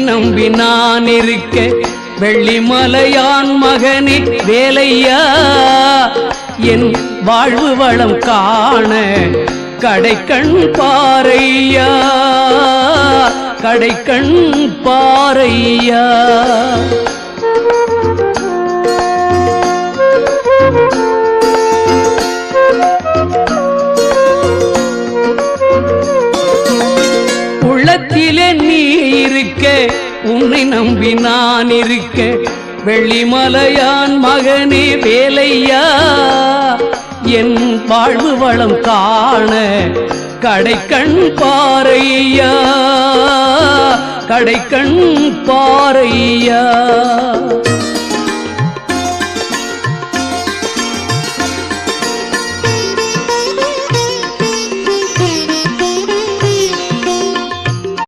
நம்பி நான் இருக்க வெள்ளிமலையான் மகனே வேலையா என் வாழ்வு வளம் காண கடைக்கண் பாரையா கடைக்கண் பாரையா. உள்ளத்திலே நீ இருக்க உன்னை நம்பி நான் இருக்க வெள்ளிமலையான் மகனே வேலையா என் வாழ்வு வளம் காண கடைக்கண் பாரையா கடைக்கண் பாரையா.